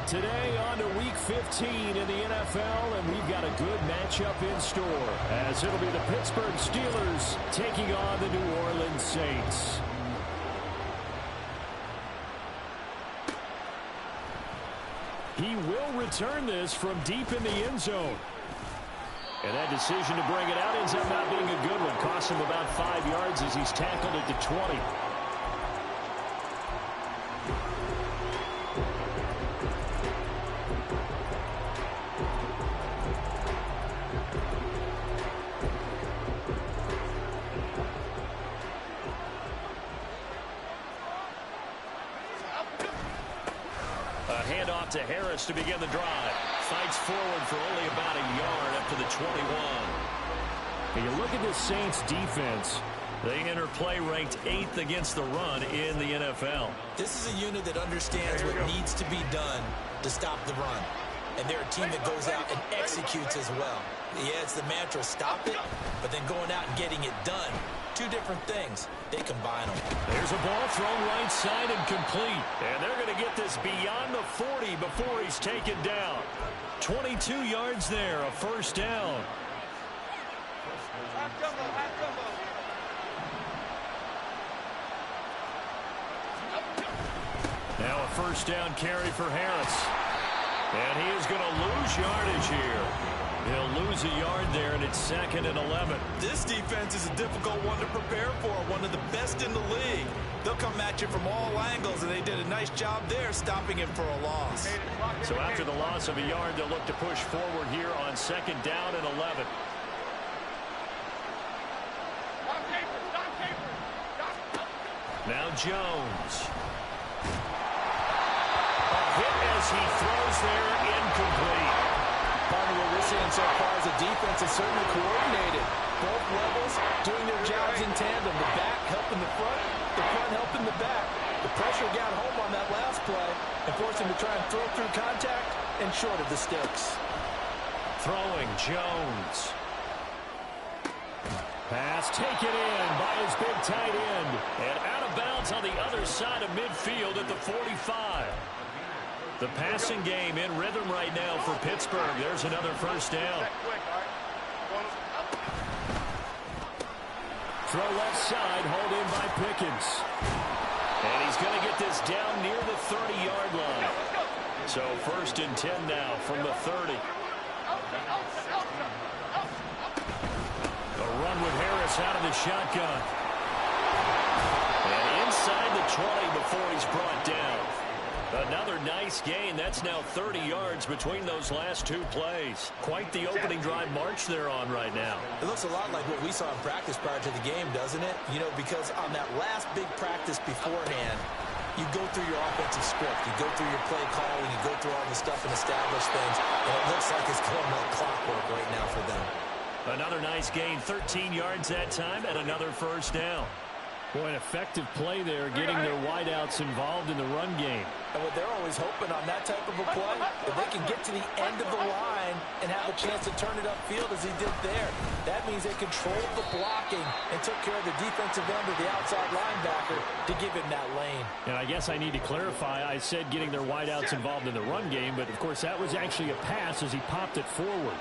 Today on to Week 15 in the NFL, and we've got a good matchup in store, as it'll be the Pittsburgh Steelers taking on the New Orleans Saints. He will return this from deep in the end zone. And that decision to bring it out ends up not being a good one. Cost him about 5 yards as he's tackled at the 20. Handoff to Harris to begin the drive. Fights forward for only about a yard up to the 21. When you look at the Saints defense, they enter play ranked 8th against the run in the NFL. This is a unit that understands what needs to be done to stop the run. And they're a team that goes out and executes as well. Yeah, it's the mantra, stop it, but then going out and getting it done. Two different things. They combine them. There's a ball thrown right side and complete. And they're going to get this beyond the 40 before he's taken down. 22 yards there, a first down. Now a first down carry for Harris. And he is going to lose yardage here. He'll lose a yard there, and it's 2nd and 11. This defense is a difficult one to prepare for, one of the best in the league. They'll come at you from all angles, and they did a nice job there stopping him for a loss. So after the loss of a yard, they'll look to push forward here on 2nd down and 11. Now Jones. A hit as he throws there, incomplete. Part of what we're seeing so far is the defense is certainly coordinated. Both levels doing their jobs in tandem. The back helping the front helping the back. The pressure got home on that last play and forced him to try and throw through contact and short of the sticks. Throwing Jones. Pass taken in by his big tight end. And out of bounds on the other side of midfield at the 45. The passing game in rhythm right now for Pittsburgh. There's another first down. Throw left side, hauled in by Pickens. And he's going to get this down near the 30-yard line. So 1st and 10 now from the 30. A run with Harris out of the shotgun. And inside the 20 before he's brought down. Another nice gain. That's now 30 yards between those last two plays. Quite the opening drive march they're on right now. It looks a lot like what we saw in practice prior to the game, doesn't it? You know, because on that last big practice beforehand, you go through your offensive script. You go through your play calling. You go through all the stuff and establish things. And it looks like it's going like clockwork right now for them. Another nice gain, 13 yards that time, and another first down. Boy, an effective play there, getting their wideouts involved in the run game. And what they're always hoping on that type of a play, if they can get to the end of the line and have a chance to turn it upfield as he did there. That means they controlled the blocking and took care of the defensive end of the outside linebacker to give him that lane. And I guess I need to clarify, I said getting their wideouts involved in the run game, but of course that was actually a pass as he popped it forward.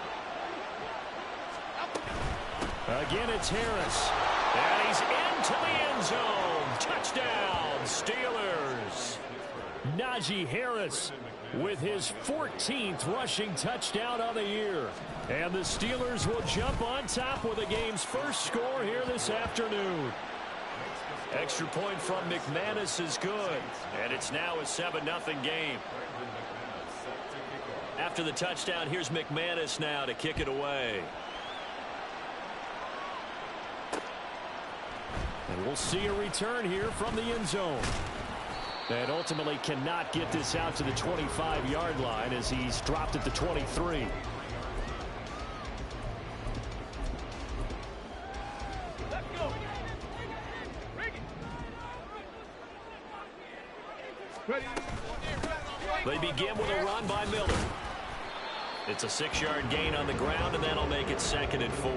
Again, it's Harris. And he's into the end zone. Touchdown, Steelers. Najee Harris with his 14th rushing touchdown of the year. And the Steelers will jump on top with the game's first score here this afternoon. Extra point from McManus is good. And it's now a 7-0 game. After the touchdown, here's McManus now to kick it away. And we'll see a return here from the end zone. And ultimately cannot get this out to the 25-yard line as he's dropped at the 23. They begin with a run by Miller. It's a 6-yard gain on the ground, and that'll make it 2nd and 4.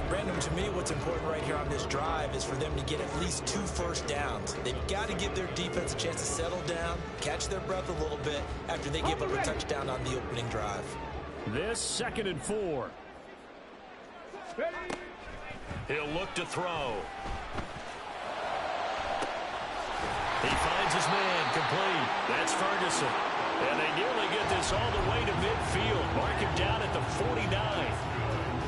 Brandon, to me, what's important right here on this drive is for them to get at least 2 first downs. They've got to give their defense a chance to settle down, catch their breath a little bit after they give up a touchdown on the opening drive. This 2nd and 4. He'll look to throw. He finds his man complete. That's Ferguson. And they nearly get this all the way to midfield. Mark him down at the 49.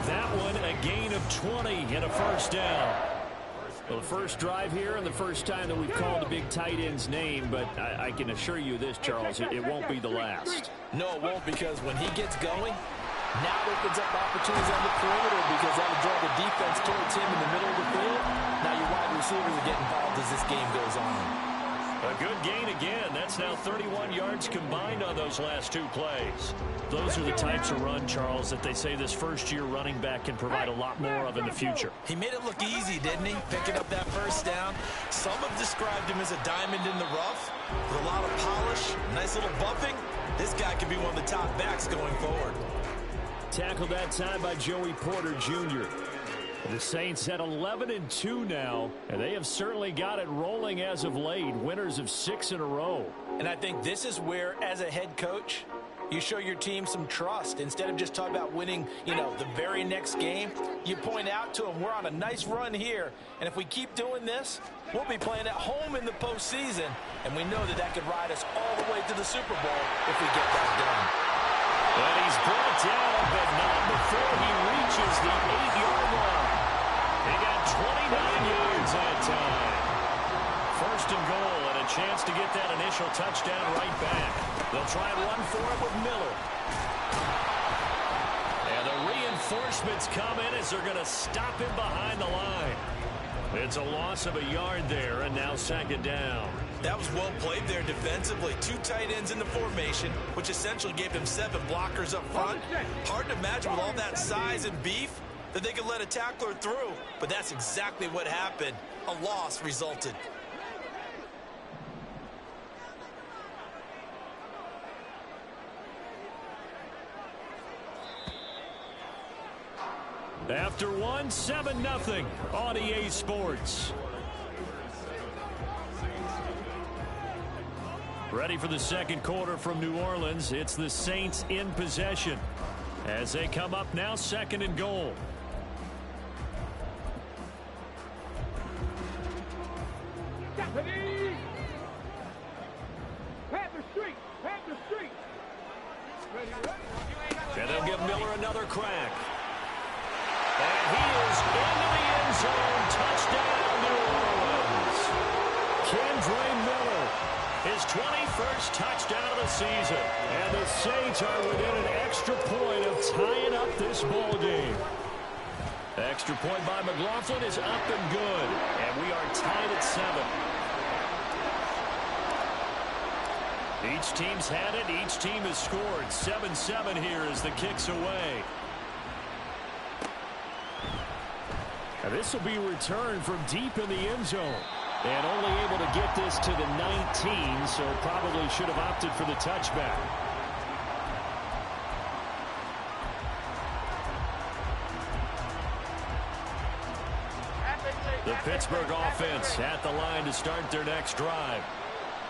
That one a gain of 20 and a first down. Well, the first drive here and the first time that we've called a big tight end's name, but I can assure you this, Charles, it won't be the last. No, it won't, because when he gets going, now opens up opportunities on the perimeter because that'll draw the defense towards him in the middle of the field. Now your wide receivers are getting involved as this game goes on. A good gain again. That's now 31 yards combined on those last 2 plays. Those are the types of run, Charles, that they say this first-year running back can provide a lot more of in the future. He made it look easy, didn't he? Picking up that first down. Some have described him as a diamond in the rough with a lot of polish, nice little buffing. This guy could be one of the top backs going forward. Tackled that time by Joey Porter Jr. The Saints at 11-2 now, and they have certainly got it rolling as of late. Winners of 6 in a row. And I think this is where, as a head coach, you show your team some trust. Instead of just talking about winning, the very next game, you point out to them, we're on a nice run here, and if we keep doing this, we'll be playing at home in the postseason, and we know that could ride us all the way to the Super Bowl if we get that done. And he's brought down, but not before he reaches the 8-yard line. He got 29 yards that time. First and goal, and a chance to get that initial touchdown right back. They'll try and run for it with Miller. And the reinforcements come in as they're going to stop him behind the line. It's a loss of a yard there, and now 2nd down. That was well played there defensively. 2 tight ends in the formation, which essentially gave them 7 blockers up front. Hard to imagine with all that size and beef that they could let a tackler through, but that's exactly what happened. A loss resulted. After 1, 7-0 on EA Sports. Ready for the second quarter from New Orleans. It's the Saints in possession as they come up now 2nd and goal. And they'll give Miller another crack. And he is into the end zone. Touchdown, New Orleans. Kendre Miller, his 21st touchdown of the season. And the Saints are within an extra point of tying up this ball game. Extra point by McLaughlin is up and good. And we are tied at 7. Each team's had it. Each team has scored. 7-7 here as the kick's away. Now this will be returned from deep in the end zone. And only able to get this to the 19, so probably should have opted for the touchback. The Pittsburgh offense at the line to start their next drive.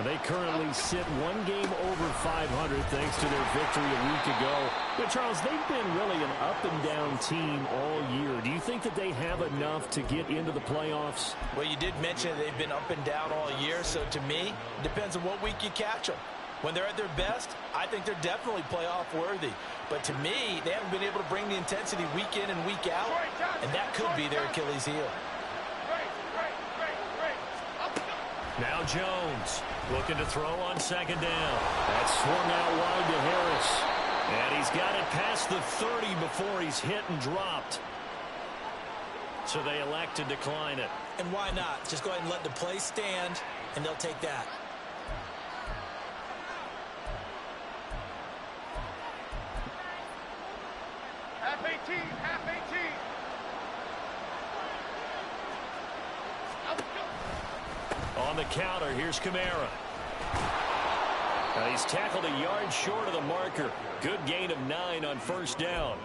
They currently sit 1 game over 500 thanks to their victory a week ago. But, Charles, they've been really an up-and-down team all year. Do you think that they have enough to get into the playoffs? Well, you did mention they've been up and down all year, so to me, it depends on what week you catch them. When they're at their best, I think they're definitely playoff worthy. But to me, they haven't been able to bring the intensity week in and week out, and that could be their Achilles heel. Now Jones looking to throw on 2nd down. That's swung out wide to Harris. And he's got it past the 30 before he's hit and dropped. So they elect to decline it. And why not? Just go ahead and let the play stand, and they'll take that. Half 18, half 18. On the counter, here's Kamara. He's tackled a yard short of the marker. Good gain of 9 on first down.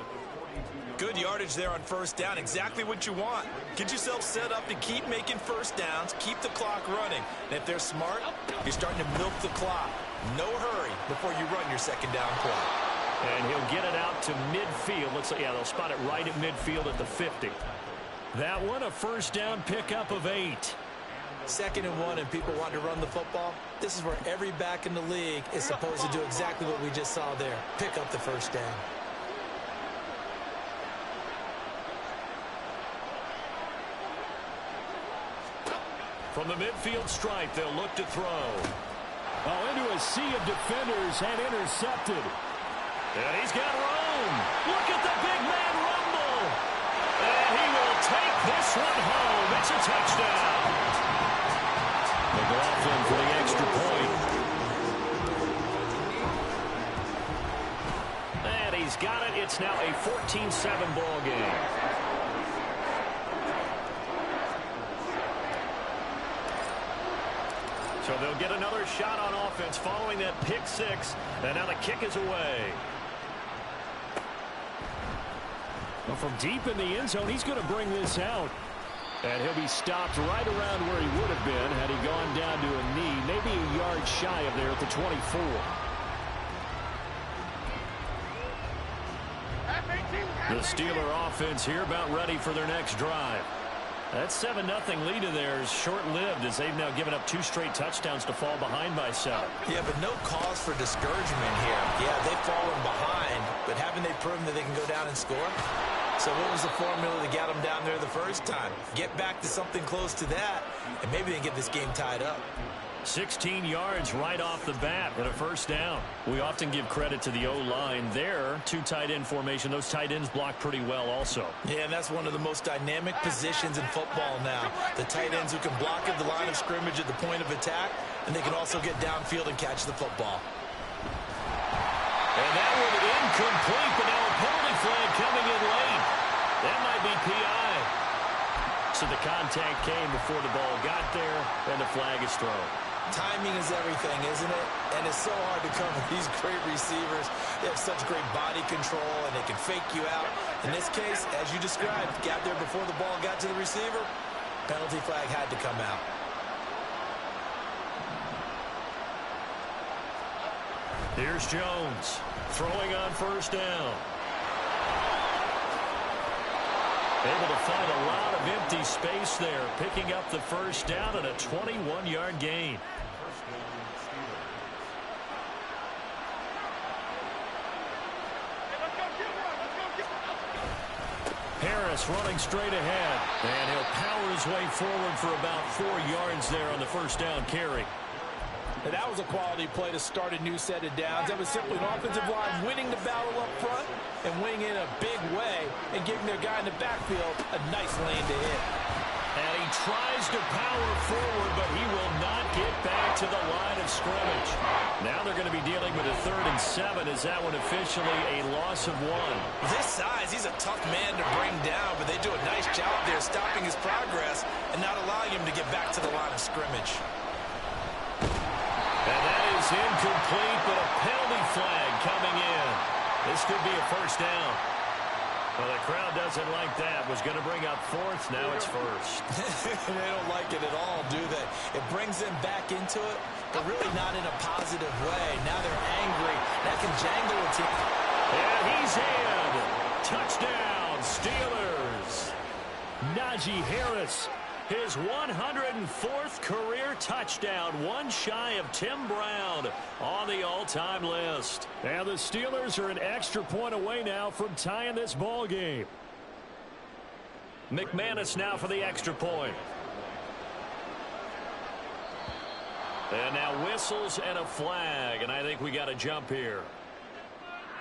Good yardage there on first down. Exactly what you want. Get yourself set up to keep making first downs, keep the clock running. And if they're smart, you're starting to milk the clock. No hurry before you run your second down play. And he'll get it out to midfield. Yeah, they'll spot it right at midfield at the 50. That one, a first down pickup of 8. 2nd and 1, and people want to run the football. This is where every back in the league is supposed to do exactly what we just saw there. Pick up the first down. From the midfield stripe, they'll look to throw. Oh, into a sea of defenders and intercepted. And he's got room. Look at the big man rumble. And he will take this one home. It's a touchdown. McLaughlin for the extra point. And he's got it. It's now a 14-7 ball game. So they'll get another shot on offense following that pick 6. And now the kick is away. Well, from deep in the end zone, he's going to bring this out. And he'll be stopped right around where he would have been had he gone down to a knee, maybe a yard shy of there at the 24. The Steeler offense here about ready for their next drive. That 7-0 lead of theirs short-lived as they've now given up 2 straight touchdowns to fall behind by 7. Yeah, but no cause for discouragement here. Yeah, they've fallen behind, but haven't they proven that they can go down and score? So what was the formula that got them down there the first time? Get back to something close to that, and maybe they get this game tied up. 16 yards right off the bat and a first down. We often give credit to the O-line there. 2 tight end formation. Those tight ends block pretty well also. Yeah, and that's one of the most dynamic positions in football now. The tight ends who can block at the line of scrimmage at the point of attack, and they can also get downfield and catch the football. And that one incomplete, but now a penalty flag coming in late. That might be PI. So the contact came before the ball got there, and the flag is thrown. Timing is everything, isn't it? And it's so hard to cover these great receivers. They have such great body control, and they can fake you out. In this case, as you described, got there before the ball got to the receiver. Penalty flag had to come out. Here's Jones throwing on first down. Able to find a lot of empty space there, picking up the first down and a 21-yard gain. Harris running straight ahead, and he'll power his way forward for about 4 yards there on the first down carry. And that was a quality play to start a new set of downs. That was simply an offensive line winning the battle up front and winning in a big way and giving their guy in the backfield a nice lane to hit. And he tries to power forward, but he will not get back to the line of scrimmage. Now they're going to be dealing with a 3rd and 7. Is that one officially a loss of 1? This size, he's a tough man to bring down, but they do a nice job there stopping his progress and not allowing him to get back to the line of scrimmage. And that is incomplete, but a penalty flag coming in. This could be a first down. Well, the crowd doesn't like that. Was going to bring up 4th. Now it's 1st. They don't like it at all, do they? It brings them back into it, but really not in a positive way. Now they're angry. That can jangle a team. And he's in. Touchdown, Steelers. Najee Harris. His 104th career touchdown, one shy of Tim Brown on the all-time list. And the Steelers are an extra point away now from tying this ball game. McManus now for the extra point. And now whistles and a flag, and I think we got a jump here.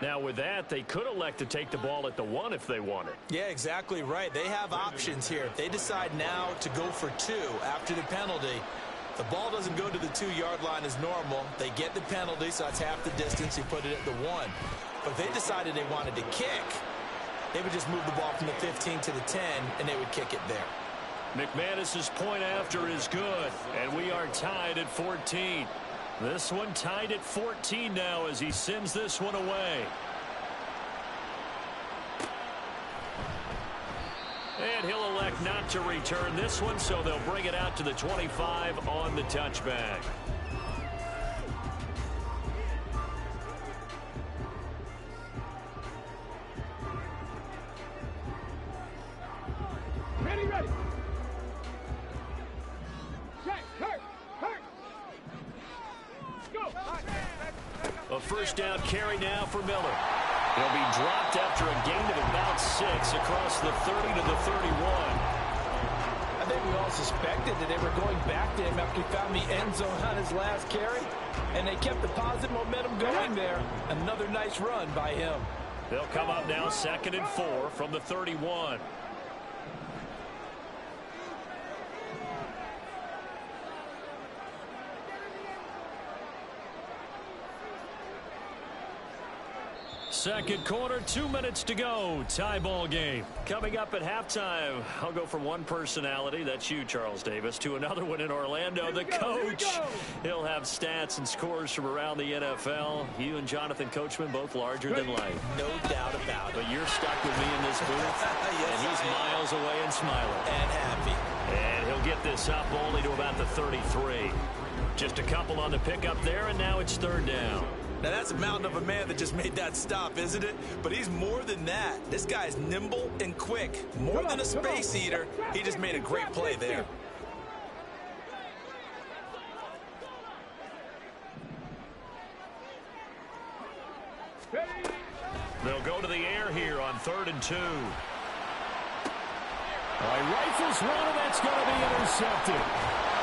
Now, with that, they could elect to take the ball at the 1 if they wanted. Yeah, exactly right. They have options here. If they decide now to go for 2 after the penalty, the ball doesn't go to the 2-yard line as normal. They get the penalty, so that's half the distance. You put it at the 1. But if they decided they wanted to kick, they would just move the ball from the 15 to the 10, and they would kick it there. McManus's point after is good, and we are tied at 14. This one tied at 14 now as he sends this one away. And he'll elect not to return this one, so they'll bring it out to the 25 on the touchback. Ready, ready. Check, hurt. Go. A first down carry now for Miller. He'll be dropped after a gain of about 6 across the 30 to the 31. I think we all suspected that they were going back to him after he found the end zone on his last carry, and they kept the positive momentum going there. Another nice run by him. They'll come up now 2nd and 4 from the 31. Second quarter, 2 minutes to go. Tie ball game. Coming up at halftime, I'll go from one personality, that's you, Charles Davis, to another one in Orlando, the coach. He'll have stats and scores from around the NFL. You and Jonathan Coachman both larger than life. No doubt about it. But you're stuck with me in this booth, Yes, and he's miles away and smiling. And happy. And he'll get this up only to about the 33. Just a couple on the pickup there, and now it's 3rd down. Now, that's a mountain of a man that just made that stop, isn't it? But he's more than that. This guy's nimble and quick. More than a space eater. He just made a great play there. They'll go to the air here on 3rd and 2. Rifles one, and that's going to be intercepted.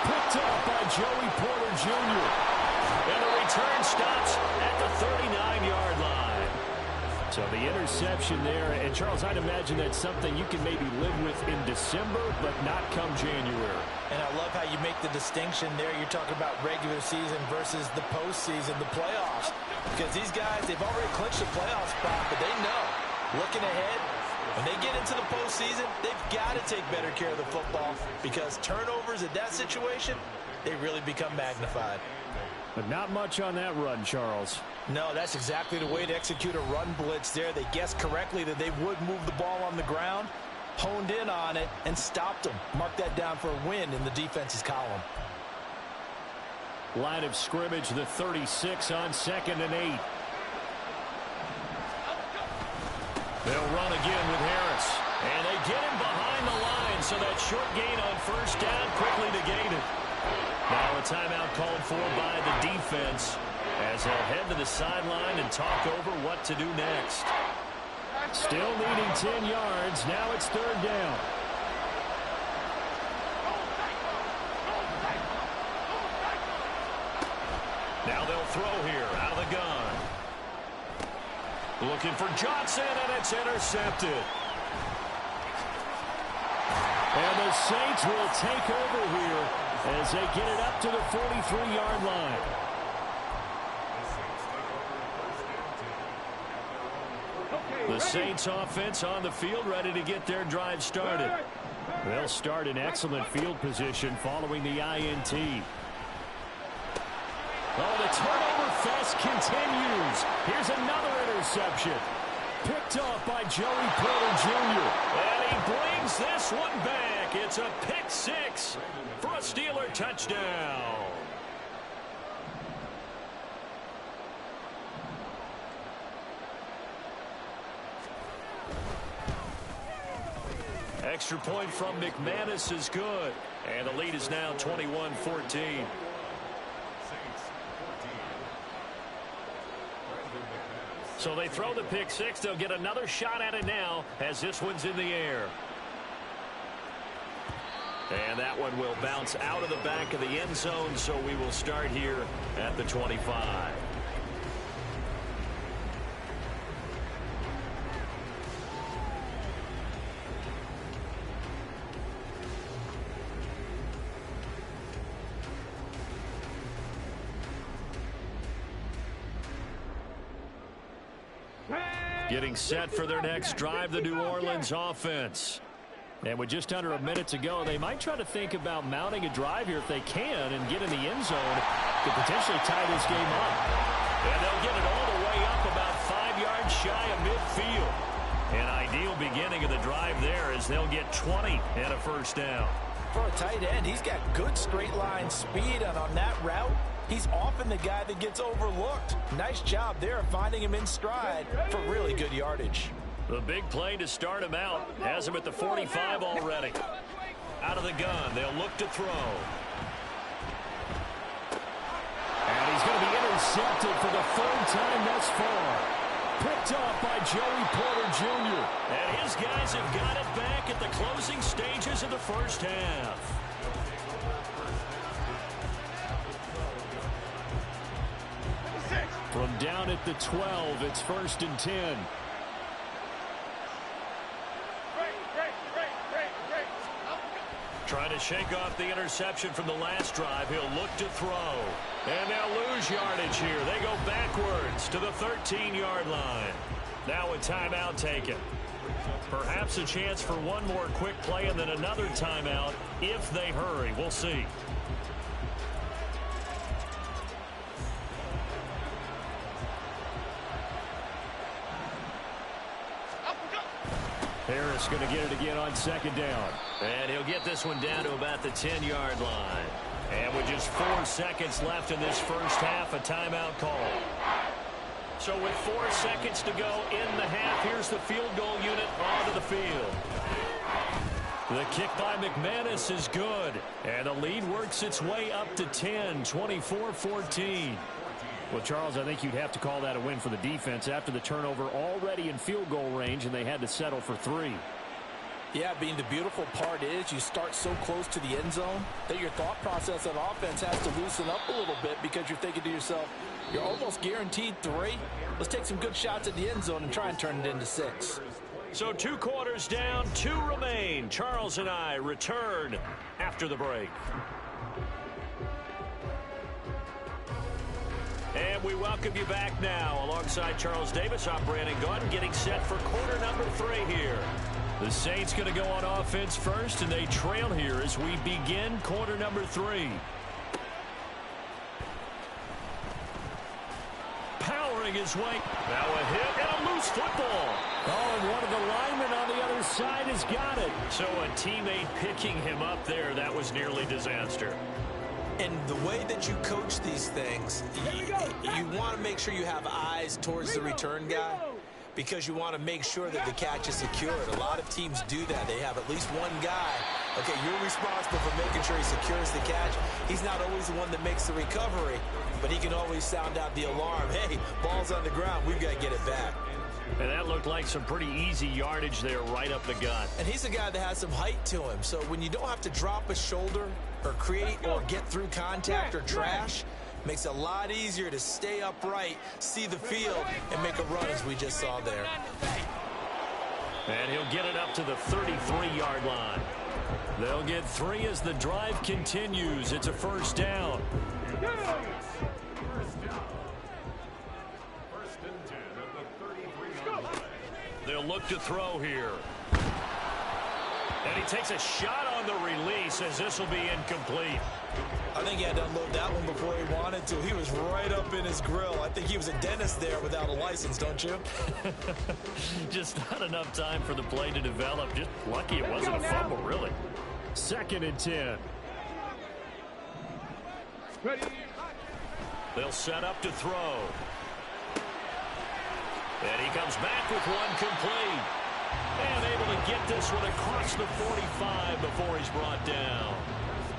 Picked up by Joey Porter Jr. And the return stops at the 39-yard line. So the interception there, and Charles, I'd imagine that's something you can maybe live with in December, but not come January. And I love how you make the distinction there. You're talking about regular season versus the postseason, the playoffs. Because these guys, they've already clinched a playoff spot, but they know, looking ahead, when they get into the postseason, they've got to take better care of the football because turnovers in that situation, they really become magnified. But not much on that run, Charles. No, that's exactly the way to execute a run blitz there. They guessed correctly that they would move the ball on the ground, honed in on it, and stopped them. Mark that down for a win in the defense's column. Line of scrimmage, the 36 on 2nd and 8. They'll run again with Harris. And they get him behind the line, so that short gain on 1st down quickly negated. Now a timeout called for by the defense as they'll head to the sideline and talk over what to do next. Still needing 10 yards. Now it's 3rd down. Now they'll throw here out of the gun. Looking for Johnson, and it's intercepted. And the Saints will take over here as they get it up to the 43-yard line. The Saints offense on the field ready to get their drive started. They'll start in excellent field position following the INT. Oh, the turnover fest continues. Here's another interception. Picked off by Joey Porter Jr. And he brings this one back. It's a pick 6 for a Steeler touchdown. Extra point from McManus is good. And the lead is now 21-14. So they throw the pick 6. They'll get another shot at it now as this one's in the air. And that one will bounce out of the back of the end zone, so we will start here at the 25. Getting set for their next drive, the New Orleans offense. And with just under a minute to go, they might try to think about mounting a drive here if they can and get in the end zone could potentially tie this game up. And they'll get it all the way up about 5 yards shy of midfield. An ideal beginning of the drive there as they'll get 20 and a first down. For a tight end, he's got good straight line speed, and on that route, he's often the guy that gets overlooked. Nice job there of finding him in stride for really good yardage. The big play to start him out has him at the 45 already. Out of the gun, they'll look to throw. And he's going to be intercepted for the third time thus far. Picked up by Joey Porter Jr. And his guys have got it back at the closing stages of the first half. From down at the 12, it's 1st and 10. Trying to shake off the interception from the last drive. He'll look to throw. And they'll lose yardage here. They go backwards to the 13-yard line. Now a timeout taken. Perhaps a chance for one more quick play and then another timeout if they hurry. We'll see. Harris going to get it again on 2nd down. And he'll get this one down to about the 10-yard line. And with just 4 seconds left in this first half, a timeout call. So with 4 seconds to go in the half, here's the field goal unit onto the field. The kick by McManus is good. And the lead works its way up to 10, 24-14. Well, Charles, I think you'd have to call that a win for the defense after the turnover already in field goal range, and they had to settle for 3. Yeah, Bean, the beautiful part is you start so close to the end zone that your thought process on offense has to loosen up a little bit because you're thinking to yourself, you're almost guaranteed 3. Let's take some good shots at the end zone and try and turn it into 6. So 2 quarters down, 2 remain. Charles and I return after the break. And we welcome you back now alongside Charles Davis. I'm Brandon Gaudin getting set for quarter number 3 here. The Saints going to go on offense first, and they trail here as we begin quarter number 3. Powering his way. Now a hit and a loose football. Oh, and one of the linemen on the other side has got it. So a teammate picking him up there, that was nearly disaster. And the way that you coach these things, you want to make sure you have eyes towards the return guy because you want to make sure that the catch is secured. A lot of teams do that. They have at least one guy. Okay, you're responsible for making sure he secures the catch. He's not always the one that makes the recovery, but he can always sound out the alarm. Hey, ball's on the ground. We've got to get it back. And that looked like some pretty easy yardage there right up the gut. And he's a guy that has some height to him. So when you don't have to drop a shoulder or create or get through contact or trash, makes it a lot easier to stay upright, see the field, and make a run as we just saw there. And he'll get it up to the 33-yard line. They'll get 3 as the drive continues. It's a first down. They'll look to throw here. And he takes a shot on the release as this will be incomplete. I think he had to unload that one before he wanted to. He was right up in his grill. I think he was a dentist there without a license, don't you? Just not enough time for the play to develop. Just lucky it wasn't a fumble, really. 2nd and 10. They'll set up to throw. And he comes back with one complete. And able to get this one across the 45 before he's brought down.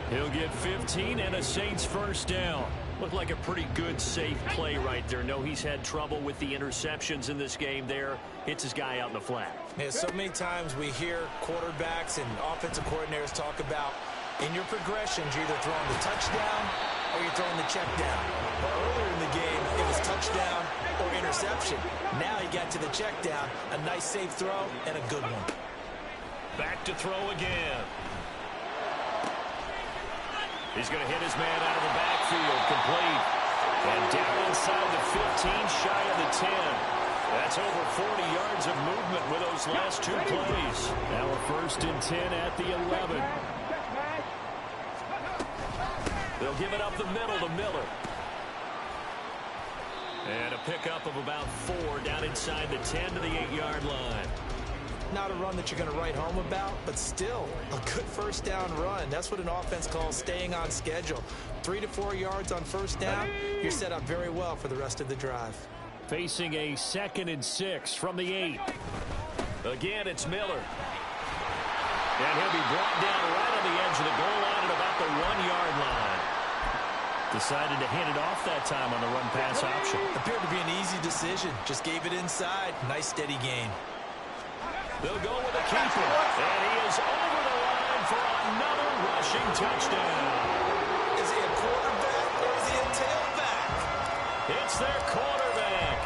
He'll get 15 and a Saints first down. Looked like a pretty good, safe play right there. No, he's had trouble with the interceptions in this game there. Hits his guy out in the flat. Yeah, so many times we hear quarterbacks and offensive coordinators talk about in your progressions, you're either throwing the touchdown or you're throwing the check down. But earlier in the game, it was touchdown or interception. Now he got to the check down, a nice safe throw, and a good one. Back to throw again. He's going to hit his man out of the backfield, complete. And down inside the 15, shy of the 10. That's over 40 yards of movement with those last 2 plays. Now a 1st and 10 at the 11. They'll give it up the middle to Miller. And a pickup of about 4 down inside the 10 to the 8-yard line. Not a run that you're going to write home about, but still a good first down run. That's what an offense calls staying on schedule. 3 to 4 yards on first down, you're set up very well for the rest of the drive. Facing a 2nd and 6 from the 8. Again, it's Miller. And he'll be brought down right on the edge of the goal line at about the 1-yard line. Decided to hand it off that time on the run-pass option. Appeared to be an easy decision. Just gave it inside. Nice, steady gain. They'll go with a keeper. And he is over the line for another rushing touchdown. Is he a quarterback or is he a tailback? It's their quarterback.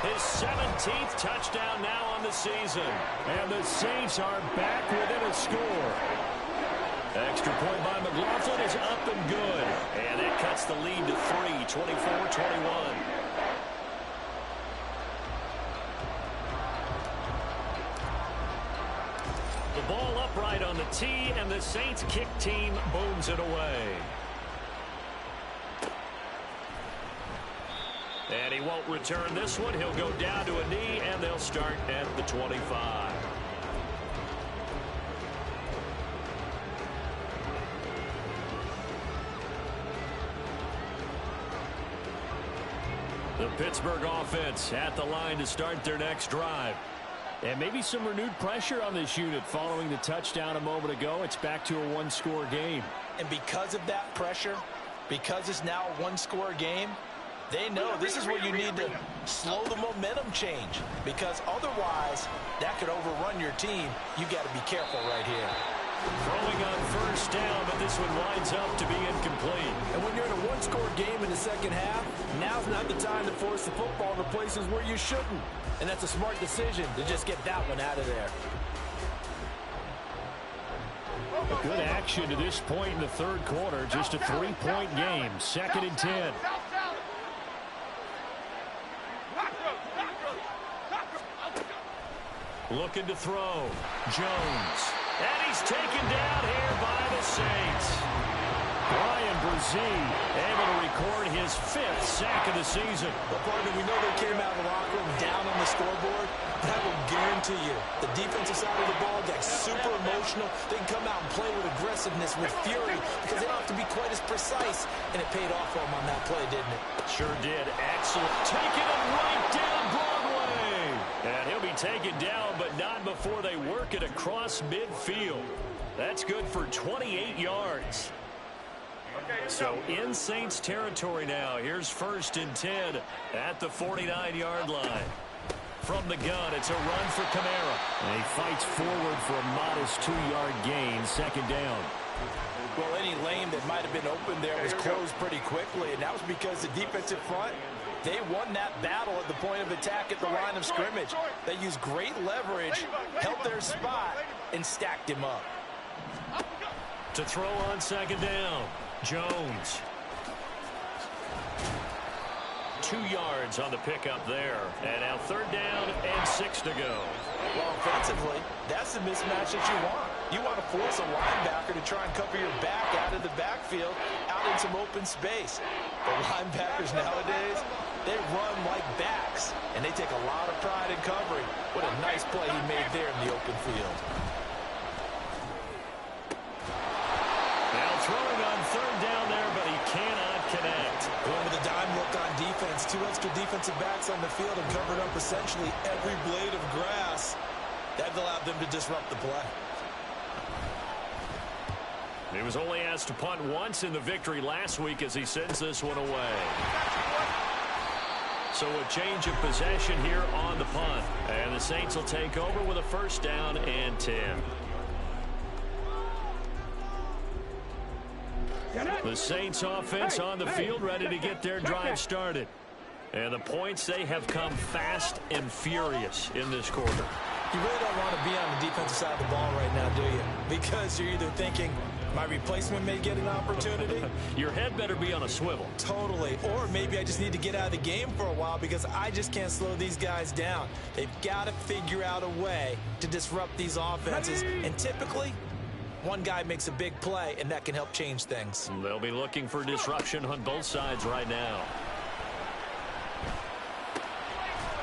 His 17th touchdown now on the season. And the Saints are back within a score. Extra point by McLaughlin is up and good. And it cuts the lead to 3, 24-21. The ball upright on the tee, and the Saints kick team booms it away. And he won't return this one. He'll go down to a knee, and they'll start at the 25. The Pittsburgh offense at the line to start their next drive. And maybe some renewed pressure on this unit following the touchdown a moment ago. It's back to a one-score game. And because of that pressure, because it's now a one-score game, they know this is where you need to slow the momentum change. Because otherwise, that could overrun your team. You got to be careful right here. Throwing on first down, but this one winds up to be incomplete. And when you're in a one-score game in the second half, now's not the time to force the football to places where you shouldn't. And that's a smart decision to just get that one out of there. Good action to this point in the third quarter. Just a 3-point game. 2nd and 10. Looking to throw. Jones. And he's taken down here by the Saints. Brian Brzee able to record his 5th sack of the season. But, partner, we know they came out of the locker room down on the scoreboard. But I will guarantee you, the defensive side of the ball got super emotional. They can come out and play with aggressiveness, with fury, because they don't have to be quite as precise. And it paid off for them on that play, didn't it? Sure did. Excellent. Taking it right down Broadway. And he'll be taken down, but not before they work it across midfield. That's good for 28 yards. So in Saints territory now. Here's 1st and 10 at the 49-yard line. From the gun, it's a run for Kamara. And he fights forward for a modest 2-yard gain, 2nd down. Well, any lane that might have been open there was closed pretty quickly, and that was because the defensive front, they won that battle at the point of attack at the line of scrimmage. They used great leverage, held their spot, and stacked him up. To throw on 2nd down, Jones. 2 yards on the pickup there. And now 3rd down and 6 to go. Well, offensively, that's the mismatch that you want. You want to force a linebacker to try and cover your back out of the backfield, out in some open space. The linebackers nowadays, they run like backs, and they take a lot of pride in covering. What a nice play he made there in the open field. Now throwing on 3rd down there, but he cannot connect. Going with a dime look on defense. 2 extra defensive backs on the field and covered up essentially every blade of grass. That allowed them to disrupt the play. He was only asked to punt once in the victory last week as he sends this one away. So a change of possession here on the punt. And the Saints will take over with a 1st down and 10. The Saints offense on the field ready to get their drive started. And the points, they have come fast and furious in this quarter. You really don't want to be on the defensive side of the ball right now, do you? Because you're either thinking, my replacement may get an opportunity. Your head better be on a swivel. Totally. Or maybe I just need to get out of the game for a while because I just can't slow these guys down. They've got to figure out a way to disrupt these offenses. And typically, one guy makes a big play, and that can help change things. They'll be looking for disruption on both sides right now.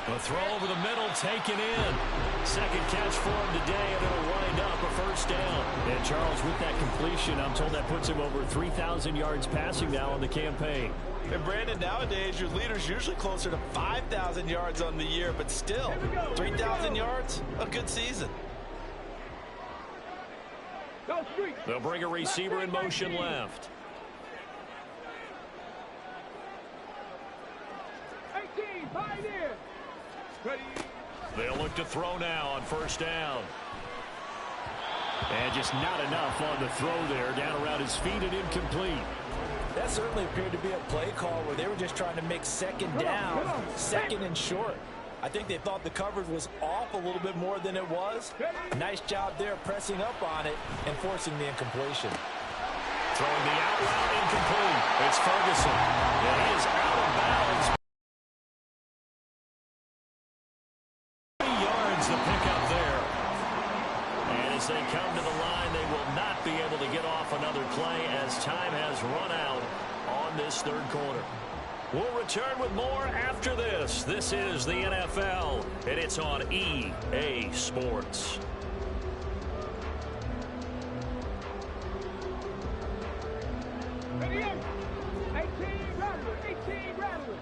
A throw over the middle, taken in. Second catch for him today, and it'll wind up a first down. And Charles, with that completion, I'm told that puts him over 3,000 yards passing now on the campaign. And Brandon, nowadays your leader's usually closer to 5,000 yards on the year, but still, 3,000 yards, a good season. They'll bring a receiver in motion left. 18, pioneer. Ready. They'll look to throw now on first down. And just not enough on the throw there. Down around his feet and incomplete. That certainly appeared to be a play call where they were just trying to make second down, second and short. I think they thought the coverage was off a little bit more than it was. Nice job there pressing up on it and forcing the incompletion. Throwing the out route incomplete. It's Ferguson. And he is out of bounds. 3 yards to pick up there. And as they come to the line, they will not be able to get off another play as time has run out on this third quarter. We'll return with more after this. This is the NFL, and it's on EA Sports. Ready up. 18, Rattler. 18, Rattler.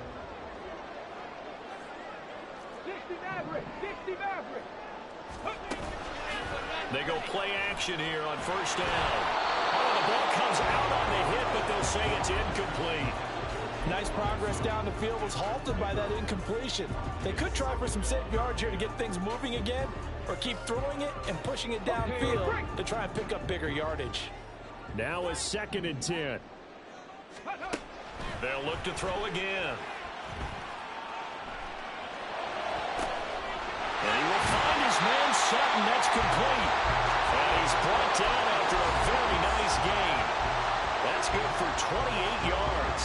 60 Maverick. 60 Maverick. They go play action here on first down. Oh, the ball comes out on the hit, but they'll say it's incomplete. Nice progress down the field was halted by that incompletion. They could try for some safe yards here to get things moving again, or keep throwing it and pushing it downfield to try and pick up bigger yardage. Now a 2nd and 10. They'll look to throw again. And he will find his man Sutton. That's complete. And he's brought down after a very nice gain. That's good for 28 yards.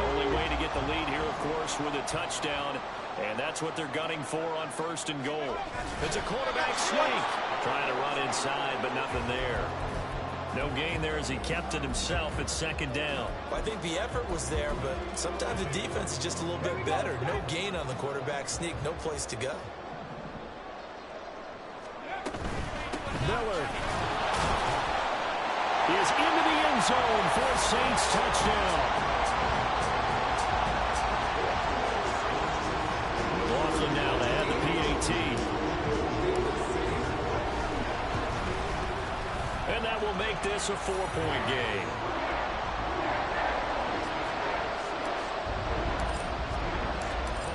Only way to get the lead here, of course, with a touchdown. And that's what they're gunning for on 1st and goal. It's a quarterback sneak. Trying to run inside, but nothing there. No gain there as he kept it himself at 2nd down. I think the effort was there, but sometimes the defense is just a little bit better. No gain on the quarterback sneak, no place to go. Miller is into the end zone for a Saints touchdown. Laughlin now to add the PAT. And that will make this a 4-point game.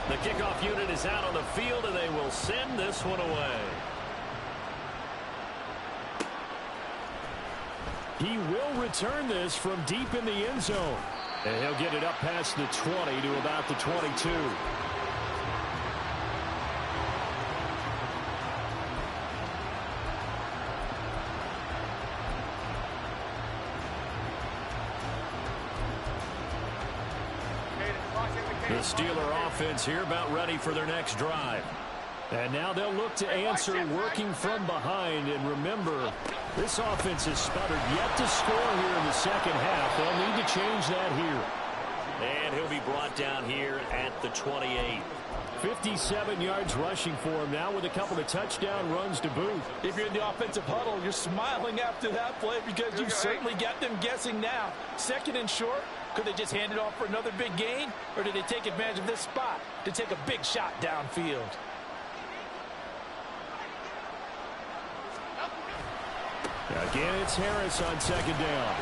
The kickoff unit is out on the field, and they will send this one away. He will return this from deep in the end zone. And he'll get it up past the 20 to about the 22. The Steeler offense here about ready for their next drive. And now they'll look to answer working from behind. And remember, this offense has sputtered yet to score here in the second half. They'll need to change that here. And he'll be brought down here at the 28. 57 yards rushing for him now with a couple of touchdown runs to boot. If you're in the offensive huddle, you're smiling after that play because you've certainly got them guessing now. 2nd and short. Could they just hand it off for another big gain? Or did they take advantage of this spot to take a big shot downfield? Again, it's Harris on 2nd down.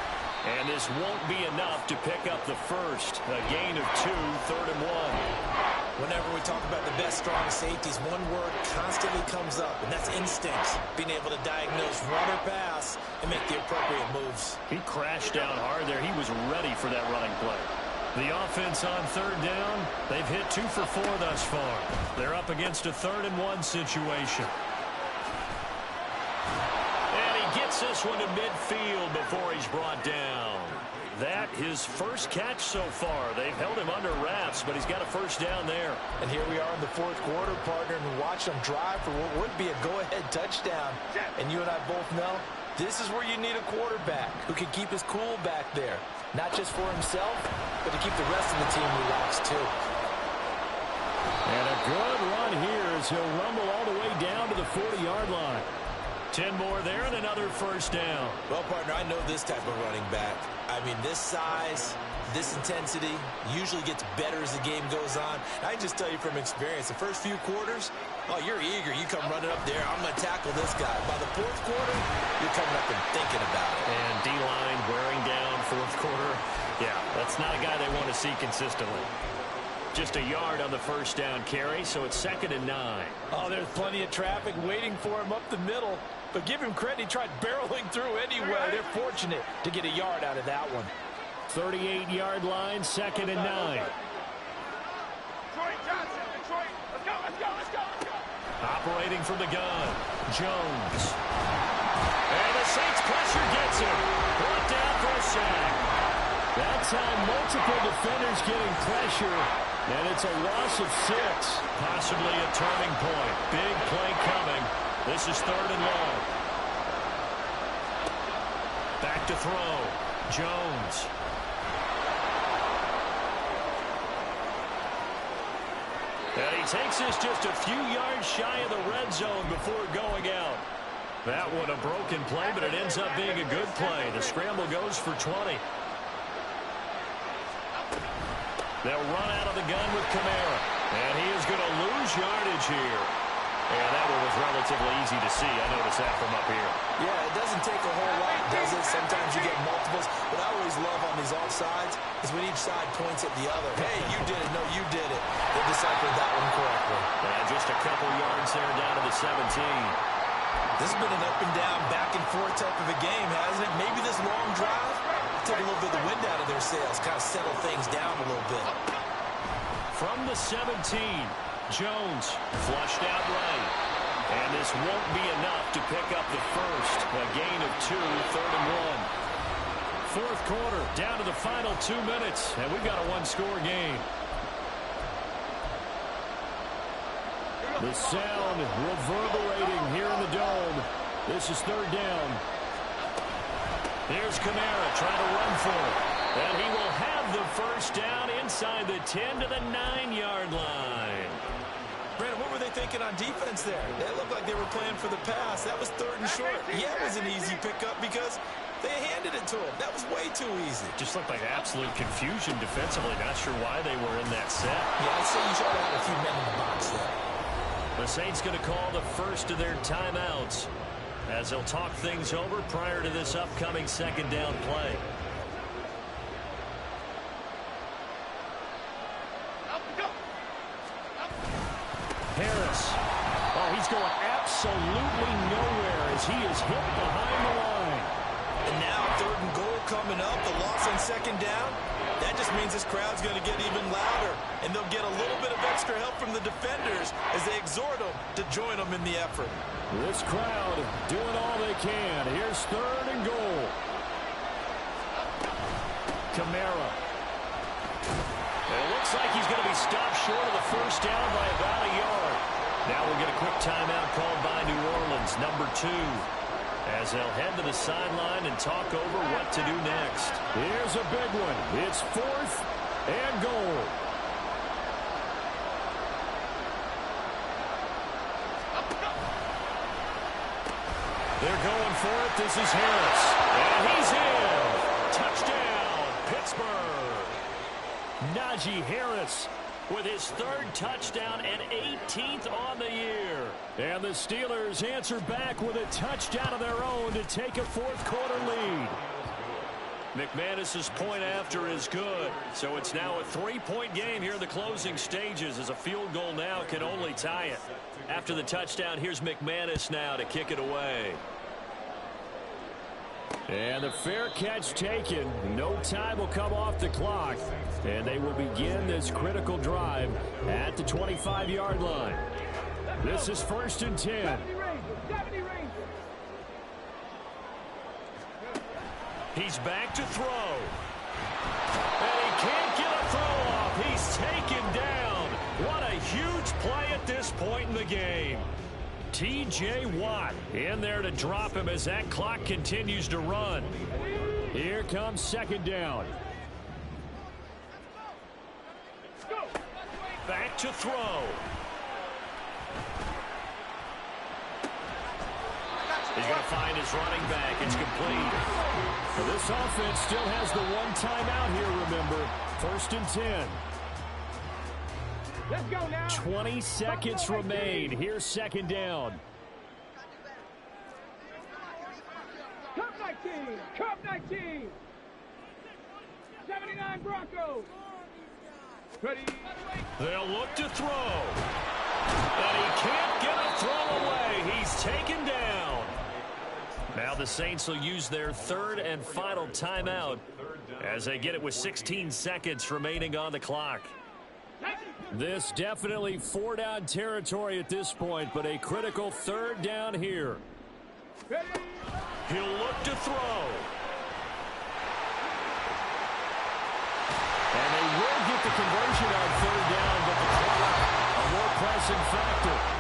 And this won't be enough to pick up the first. A gain of 2, 3rd and 1. Whenever we talk about the best strong safeties, one word constantly comes up, and that's instincts. Being able to diagnose run or pass and make the appropriate moves. He crashed down hard there. He was ready for that running play. The offense on 3rd down, they've hit 2 for 4 thus far. They're up against a 3rd and 1 situation. And he gets this one to midfield before he's brought down. That his first catch so far. They've held him under wraps, but he's got a first down there. And here we are in the 4th quarter, partner, and watch them drive for what would be a go-ahead touchdown. And you and I both know this is where you need a quarterback who can keep his cool back there. Not just for himself, but to keep the rest of the team relaxed too. Good run here as he'll rumble all the way down to the 40-yard line. 10 more there and another first down. Well, partner, I know this type of running back. I mean, this size, this intensity usually gets better as the game goes on. I can just tell you from experience, the first few quarters, oh, you're eager. You come running up there, I'm going to tackle this guy. By the fourth quarter, you're coming up and thinking about it. And D-line wearing down fourth quarter. Yeah, that's not a guy they want to see consistently. Just a yard on the first down carry, so it's 2nd and 9. Oh, there's plenty of traffic waiting for him up the middle. But give him credit, he tried barreling through anyway. They're fortunate to get a yard out of that one. 38-yard line, 2nd and 9. Detroit Johnson, Detroit. Let's go, let's go, let's go, let's go. Operating from the gun, Jones. And the Saints pressure gets him. Brought down for a sack. That time, multiple defenders getting pressure, and it's a loss of 6. Possibly a turning point. Big play coming. This is 3rd and long. Back to throw. Jones. And he takes this just a few yards shy of the red zone before going out. That one a broken play, but it ends up being a good play. The scramble goes for 20. They'll run out of the gun with Kamara. And he is going to lose yardage here. And that one was relatively easy to see. I noticed that from up here. Yeah, it doesn't take a whole lot, does it? Sometimes you get multiples. What I always love on these offsides is when each side points at the other. Hey, you did it. No, you did it. They deciphered that one correctly. And just a couple yards there down to the 17. This has been an up and down, back and forth type of a game, hasn't it? Maybe this long drive take a little bit of the wind out of their sails, kind of settle things down a little bit. From the 17, Jones flushed out right. And this won't be enough to pick up the first. A gain of 2, 3rd and 1. Fourth quarter, down to the final 2 minutes, and we've got a one-score game. The sound reverberating here in the dome. This is 3rd down. Here's Kamara trying to run for it. And he will have the first down inside the 10 to the 9-yard line. Brandon, what were they thinking on defense there? They looked like they were playing for the pass. That was 3rd and short. Yeah, it was an easy pickup because they handed it to him. That was way too easy. Just looked like absolute confusion defensively. Not sure why they were in that set. Yeah, I'd say you should have had a few men in the box there. The Saints going to call the first of their timeouts as they'll talk things over prior to this upcoming 2nd down play. Harris. Oh, he's going absolutely nowhere as he is hit behind the line. And now 3rd and goal coming up. The loss on 2nd down. That just means this crowd's going to get even louder. And they'll get a little bit of extra help from the defenders as they exhort them to join them in the effort. This crowd doing all they can. Here's 3rd and goal. Kamara. And it looks like he's going to be stopped short of the first down by about a yard. Now we'll get a quick timeout called by New Orleans, number 2. As they'll head to the sideline and talk over what to do next. Here's a big one. It's 4th and goal. They're going for it. This is Harris. And he's in. Touchdown, Pittsburgh. Najee Harris with his 3rd touchdown and 18th on the year. And the Steelers answer back with a touchdown of their own to take a fourth quarter lead. McManus's point after is good. So it's now a 3-point game here in the closing stages as a field goal now can only tie it. After the touchdown, here's McManus now to kick it away. And the fair catch taken. No time will come off the clock. And they will begin this critical drive at the 25-yard line. This is 1st and 10. He's back to throw. And he can't get a throw off. He's taken down. What a huge play at this point in the game. T.J. Watt in there to drop him as that clock continues to run. Here comes 2nd down. Back to throw. He's going to find his running back. It's complete. Well, this offense still has the one timeout here, remember. 1st and 10. Let's go now. 20 seconds remain. Here's 2nd down. Cup 19. Cup 19. 79 Broncos. Ready. They'll look to throw. And he can't get a throw away. He's taken down. Now the Saints will use their 3rd and final timeout as they get it with 16 seconds remaining on the clock. This definitely 4-down territory at this point, but a critical 3rd down here. He'll look to throw. And they will get the conversion on 3rd down, but the clock a more pressing factor.